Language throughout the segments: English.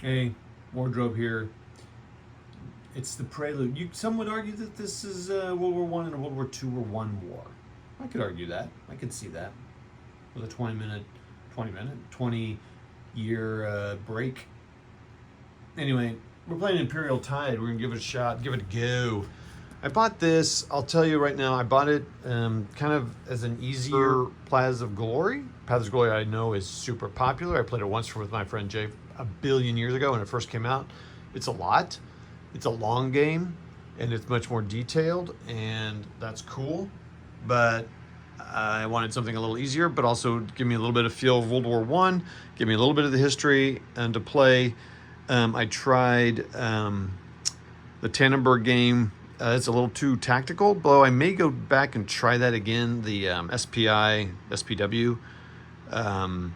Hey, wardrobe here. It's the prelude. Some would argue that this is World War One and World War Two were one war. I could argue that. I could see that with a 20-year break. Anyway, we're playing Imperial Tide. We're gonna give it a shot. Give it a go. I bought this. I'll tell you right now. I bought it kind of as an easier Paths of Glory. Paths of Glory, I know, is super popular. I played it once with my friend Jay a billion years ago when it first came out. It's a lot. It's a long game, and it's much more detailed, and that's cool. But I wanted something a little easier, but also give me a little bit of feel of World War One, give me a little bit of the history, and to play. I tried the Tannenberg game. It's a little too tactical, though I may go back and try that again. The SPW, the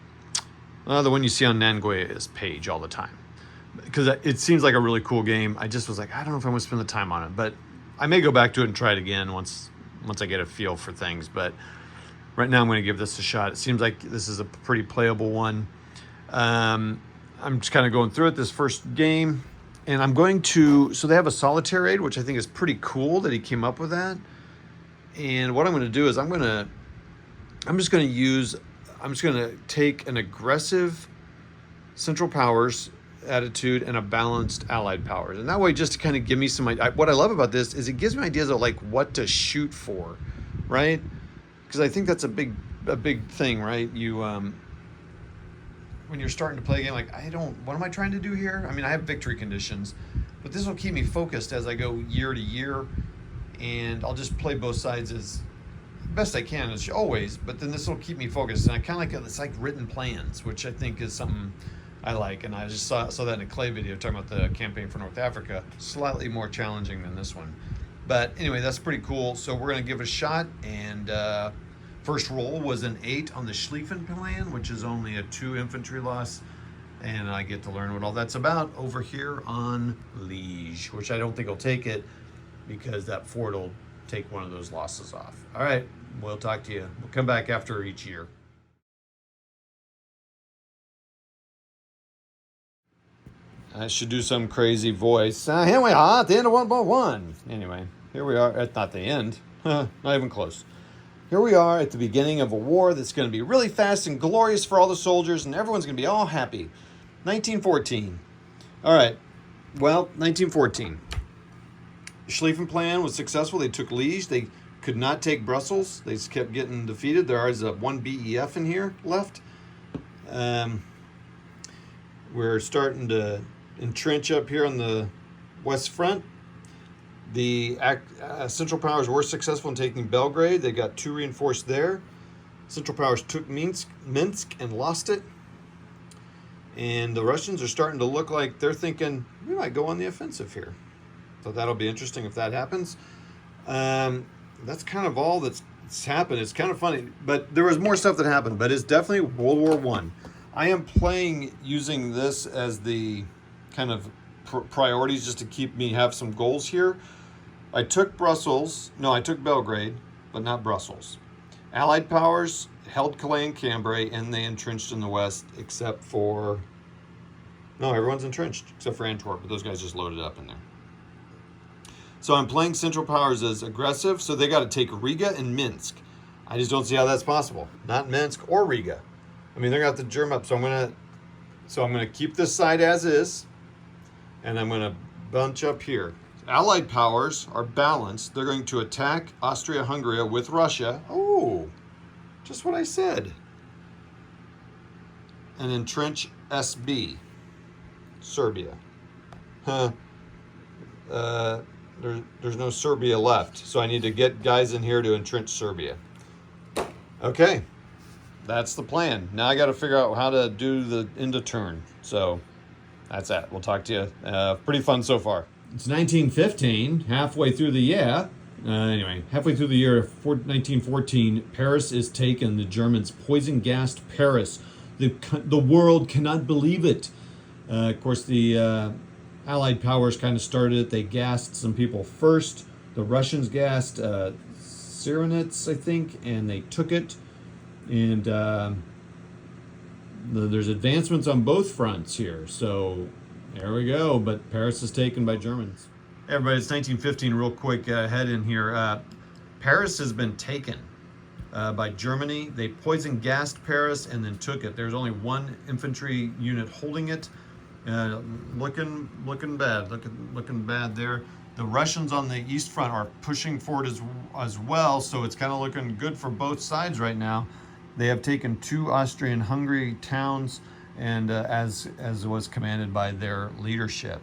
one you see on Nangua's page all the time, because it seems like a really cool game. I just was like, I don't know if I'm going to spend the time on it, but I may go back to it and try it again once I get a feel for things. But right now I'm going to give this a shot. It seems like this is a pretty playable one. I'm just kind of going through it this first game. And I'm going to, so they have a solitaire aid, which I think is pretty cool that he came up with that. And what I'm going to do is I'm just going to take an aggressive Central Powers attitude and a balanced Allied Powers. And that way, just to kind of give me some, what I love about this is it gives me ideas of like what to shoot for, right? Because I think that's a big thing, right? When you're starting to play a game, like, what am I trying to do here? I mean, I have victory conditions, but this will keep me focused as I go year to year, and I'll just play both sides as best I can, as always, but then this will keep me focused, and I kind of like, it's like written plans, which I think is something I like, and I just saw that in a Clay video talking about the campaign for North Africa, slightly more challenging than this one. But anyway, that's pretty cool, so we're going to give it a shot, and first roll was an 8 on the Schlieffen plan, which is only a 2 infantry loss. And I get to learn what all that's about over here on Liege, which I don't think will take it because that fort will take one of those losses off. All right, we'll talk to you. We'll come back after each year. I should do some crazy voice. Here we are at the end of 1.1. Anyway, here we are at not the end. Not even close. Here we are at the beginning of a war that's going to be really fast and glorious for all the soldiers, and everyone's going to be all happy. 1914. All right. Well, 1914. The Schlieffen plan was successful. They took Liege. They could not take Brussels. They just kept getting defeated. There is one BEF in here left. We're starting to entrench up here on the west front. The Central Powers were successful in taking Belgrade. They got 2 reinforced there. Central Powers took Minsk and lost it. And the Russians are starting to look like they're thinking, we might go on the offensive here. So that'll be interesting if that happens. That's kind of all that's happened. It's kind of funny, but there was more stuff that happened, but it's definitely World War One. I am playing using this as the kind of priorities just to have some goals here. I took Belgrade, but not Brussels. Allied powers held Calais and Cambrai, and they entrenched in the west, everyone's entrenched, except for Antwerp, but those guys just loaded up in there. So I'm playing Central Powers as aggressive, so they got to take Riga and Minsk. I just don't see how that's possible. Not Minsk or Riga. I mean, they're going to have to germ up, so I'm going to keep this side as is, and I'm going to bunch up here. Allied powers are balanced. They're going to attack Austria-Hungary with Russia. Oh, just what I said. And entrench SB, Serbia. There's no Serbia left, so I need to get guys in here to entrench Serbia. Okay, that's the plan. Now I got to figure out how to do the end of turn. So that's that. We'll talk to you. Pretty fun so far. It's 1915, halfway through the year. Halfway through the year of 1914, Paris is taken. The Germans poison-gassed Paris. The world cannot believe it. Of course, the Allied powers kind of started it. They gassed some people first. The Russians gassed Syrinets, I think, and they took it. And there's advancements on both fronts here. So There we go, but Paris is taken by Germans. Hey everybody, it's 1915, real quick head in here. Paris has been taken by Germany. They poison gassed Paris and then took it. There's only one infantry unit holding it. Looking bad, looking bad there. The Russians on the east front are pushing forward as well, so it's kind of looking good for both sides right now. They have taken 2 Austrian-Hungary towns, and as was commanded by their leadership.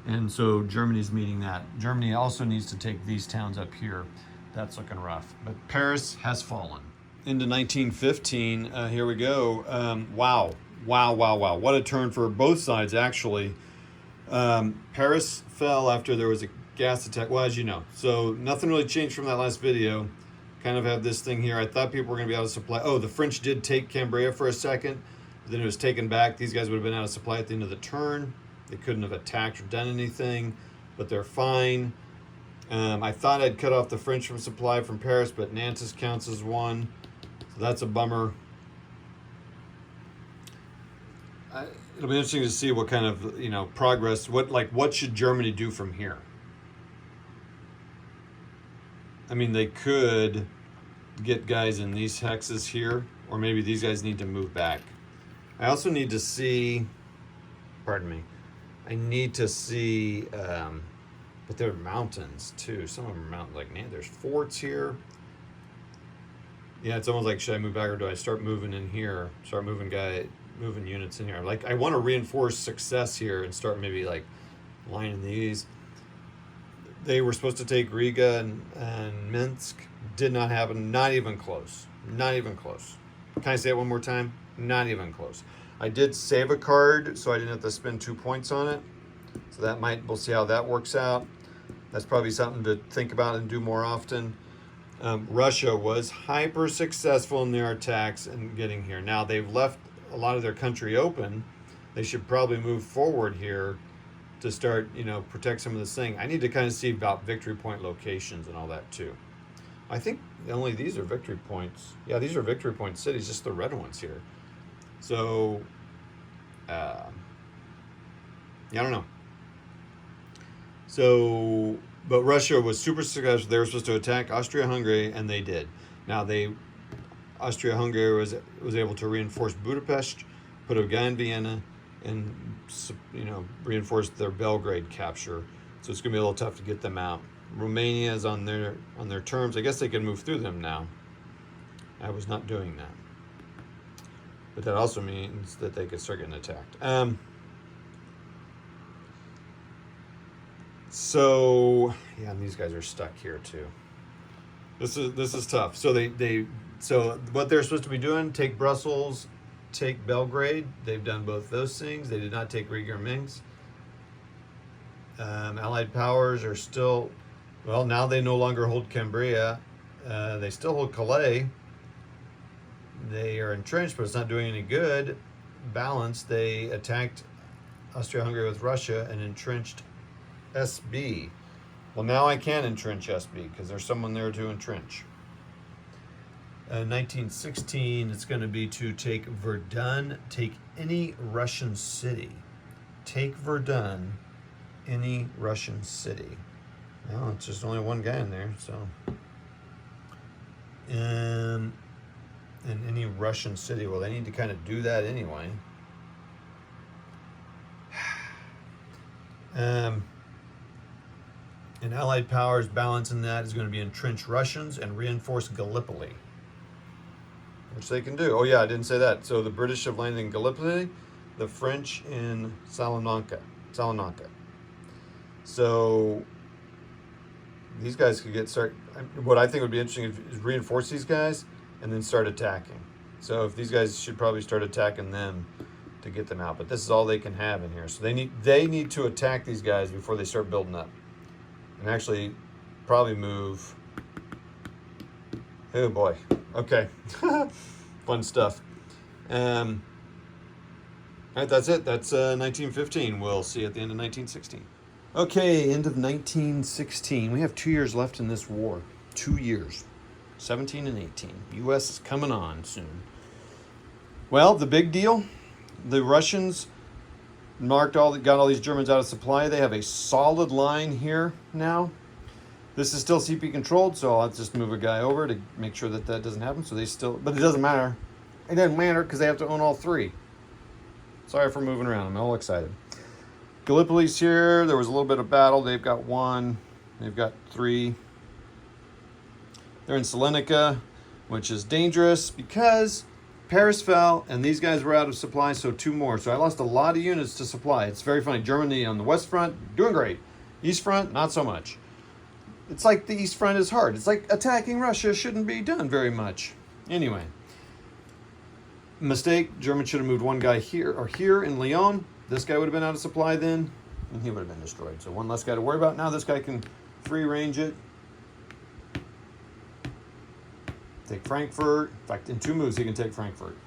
And so Germany's meeting that. Germany also needs to take these towns up here. That's looking rough. But Paris has fallen. Into 1915, here we go. Wow. What a turn for both sides, actually. Paris fell after there was a gas attack. Well, as you know. So nothing really changed from that last video. Kind of have this thing here. I thought people were going to be out of supply. Oh, the French did take Cambrai for a second. Then it was taken back. These guys would have been out of supply at the end of the turn. They couldn't have attacked or done anything, but they're fine. I thought I'd cut off the French from supply from Paris, but Nantes counts as one. So that's a bummer. It'll be interesting to see what kind of, progress, what should Germany do from here? I mean, they could get guys in these hexes here, or maybe these guys need to move back. I also need to see, I need to see, but there are mountains too. Some of them are mountains, like, man, there's forts here. Yeah, it's almost like, should I move back or do I start moving in here? Start moving units in here. Like, I want to reinforce success here and start maybe like lining these. They were supposed to take Riga and Minsk. Did not happen. Not even close. Not even close. Can I say it one more time? Not even close. I did save a card, so I didn't have to spend 2 points on it. So we'll see how that works out. That's probably something to think about and do more often. Russia was hyper successful in their attacks and getting here. Now they've left a lot of their country open. They should probably move forward here to start, protect some of this thing. I need to kind of see about victory point locations and all that too. I think only these are victory points. Yeah, these are victory point cities, just the red ones here. So, I don't know. So, but Russia was super successful. They were supposed to attack Austria-Hungary, and they did. Now, Austria-Hungary was able to reinforce Budapest, put a guy in Vienna, and reinforce their Belgrade capture. So it's going to be a little tough to get them out. Romania is on their terms. I guess they can move through them now. I was not doing that. But that also means that they could start getting attacked. So yeah, and these guys are stuck here too. This is tough. So so what they're supposed to be doing: take Brussels, take Belgrade. They've done both those things. They did not take Riga or Minsk. Allied powers are still, well, now they no longer hold Cambrai. They still hold Calais. They are entrenched, but it's not doing any good. Balanced, they attacked Austria-Hungary with Russia and entrenched SB. Well, now I can entrench SB because there's someone there to entrench. 1916, it's going to be to take Verdun, take any Russian city. Take Verdun, any Russian city. Well, it's just only one guy in there, so. In any Russian city. Well, they need to kind of do that anyway. And Allied powers balancing that is going to be entrench Russians and reinforce Gallipoli, which they can do. Oh yeah, I didn't say that. So the British have landed in Gallipoli, the French in Salamanca. So these guys could what I think would be interesting is reinforce these guys and then start attacking. So if these guys should probably start attacking them to get them out. But this is all they can have in here. So they need to attack these guys before they start building up. And actually probably move. Oh boy. Okay. Fun stuff. All right, that's it. That's 1915. We'll see you at the end of 1916. Okay, end of 1916. We have 2 years left in this war. 2 years. 17 and 18. U.S. is coming on soon. Well, the big deal, the Russians got all these Germans out of supply. They have a solid line here now. This is still CP controlled, so I'll just move a guy over to make sure that that doesn't happen. So they still, but it doesn't matter. It doesn't matter because they have to own all three. Sorry for moving around. I'm all excited. Gallipoli's here. There was a little bit of battle. They've got 1. They've got 3. They're in Salonika, which is dangerous because Paris fell and these guys were out of supply, so 2 more. So I lost a lot of units to supply. It's very funny. Germany on the west front, doing great. East front, not so much. It's like the East Front is hard. It's like attacking Russia shouldn't be done very much. Anyway, mistake. Germans should have moved 1 guy here or here in Lyon. This guy would have been out of supply then, and he would have been destroyed. So 1 less guy to worry about. Now this guy can free range it. Take Frankfurt. In fact, in 2 moves, he can take Frankfurt.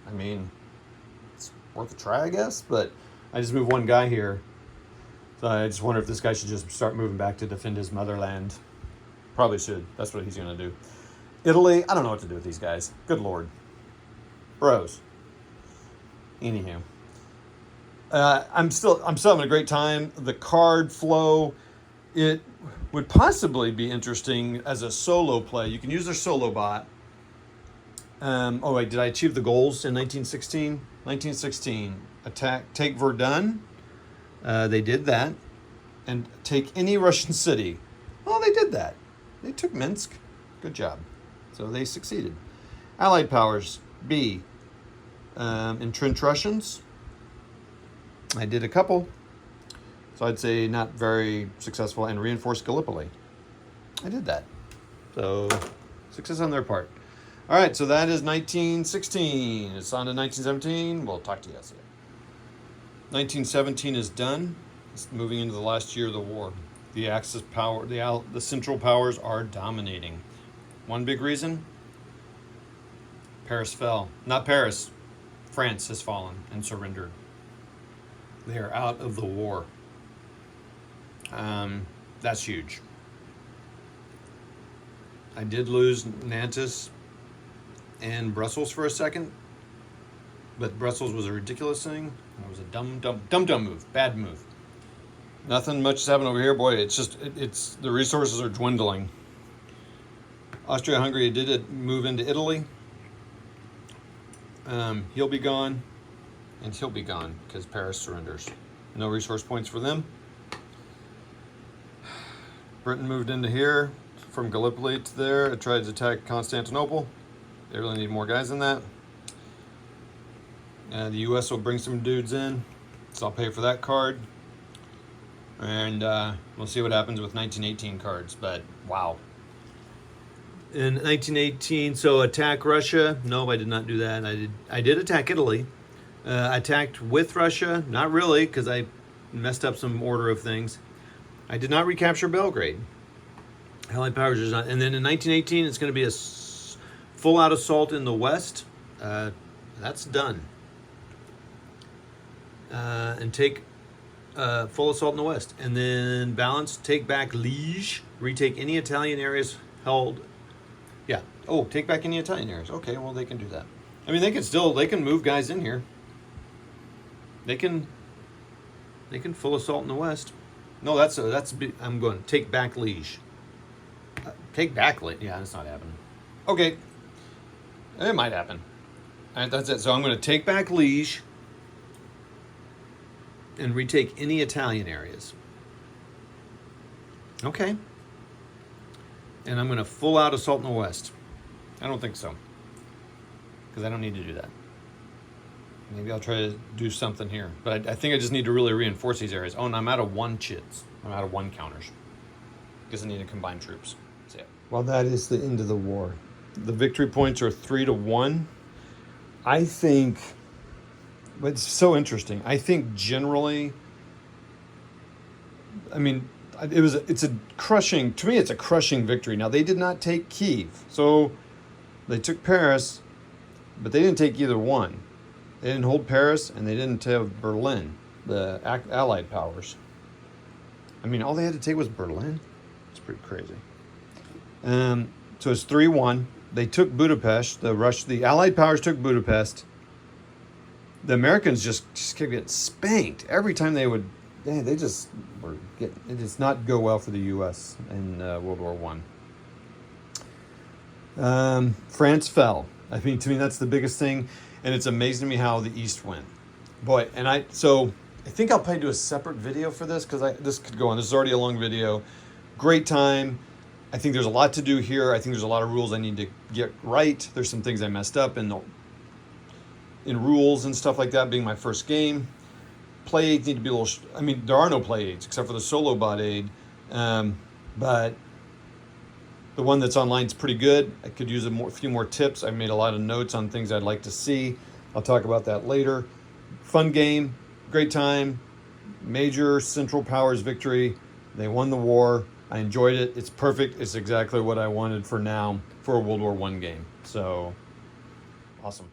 I mean, worth a try, I guess, but I just moved 1 guy here. So I just wonder if this guy should just start moving back to defend his motherland. Probably should. That's what he's going to do. Italy, I don't know what to do with these guys. Good Lord. Bros. Anywho. I'm still having a great time. The card flow, it would possibly be interesting as a solo play. You can use their solo bot. Oh wait, did I achieve the goals in 1916? 1916, take Verdun. They did that. And take any Russian city. Well, they did that. They took Minsk. Good job. So they succeeded. Allied powers, B. Entrench Russians. I did a couple. So I'd say not very successful. And reinforce Gallipoli. I did that. So success on their part. All right, so that is 1916. It's on to 1917. We'll talk to you. 1917 is done. It's moving into the last year of the war. The Axis power, the Central Powers are dominating. One big reason: Paris fell. Not Paris. France has fallen and surrendered. They are out of the war. That's huge. I did lose Nantes and Brussels for a second, but Brussels was a ridiculous thing. It was a dumb move, bad move. Nothing much is happening over here, boy. It's just it's the resources are dwindling. Austria-Hungary did move into Italy. He'll be gone, and he'll be gone because Paris surrenders. No resource points for them. Britain moved into here from Gallipoli to there. It tried to attack Constantinople. They really need more guys than that. The U.S. will bring some dudes in, so I'll pay for that card. And we'll see what happens with 1918 cards, but wow. In 1918, so attack Russia. No, I did not do that. I did attack Italy. I attacked with Russia. Not really, because I messed up some order of things. I did not recapture Belgrade. Allied powers is not. And then in 1918, it's going to be a full-out assault in the west. That's done. And take full assault in the west. And then balance, take back Liege. Retake any Italian areas held. Yeah. Oh, take back any Italian areas. Okay, well, they can do that. I mean, they can move guys in here. They can full assault in the west. No, I'm going to take back Liege. Take back Liege. Yeah, that's not happening. Okay. It might happen. All right, that's it. So I'm going to take back Liege and retake any Italian areas. Okay. And I'm going to full out assault in the west. I don't think so. Because I don't need to do that. Maybe I'll try to do something here. But I think I just need to really reinforce these areas. Oh, and I'm out of 1 chits. I'm out of 1 counters. Because I need to combine troops. So, yeah. Well, that is the end of the war. The victory points are 3-1. I think, but it's so interesting. I think generally, I mean, it's a crushing, to me it's a crushing victory. Now, they did not take Kiev. So they took Paris, but they didn't take either one. They didn't hold Paris, and they didn't have Berlin, the Allied powers. I mean, all they had to take was Berlin. It's pretty crazy. So it's 3-1. They took Budapest. The Allied powers took Budapest. The Americans just kept getting spanked every time they would. They just were getting. It does not go well for the U.S. in World War One. France fell. I mean, to me, that's the biggest thing, and it's amazing to me how the East went. Boy, and I think I'll probably do a separate video for this because this could go on. This is already a long video. Great time. I think there's a lot to do here. I think there's a lot of rules I need to get right. There's some things I messed up in rules and stuff like that. Being my first game, play aids need to be a little. I mean, there are no play aids except for the solo bot aid, but the one that's online is pretty good. I could use a few more tips. I made a lot of notes on things I'd like to see. I'll talk about that later. Fun game, great time, major Central Powers victory. They won the war. I enjoyed it. It's perfect. It's exactly what I wanted for now for a World War I game. So, awesome.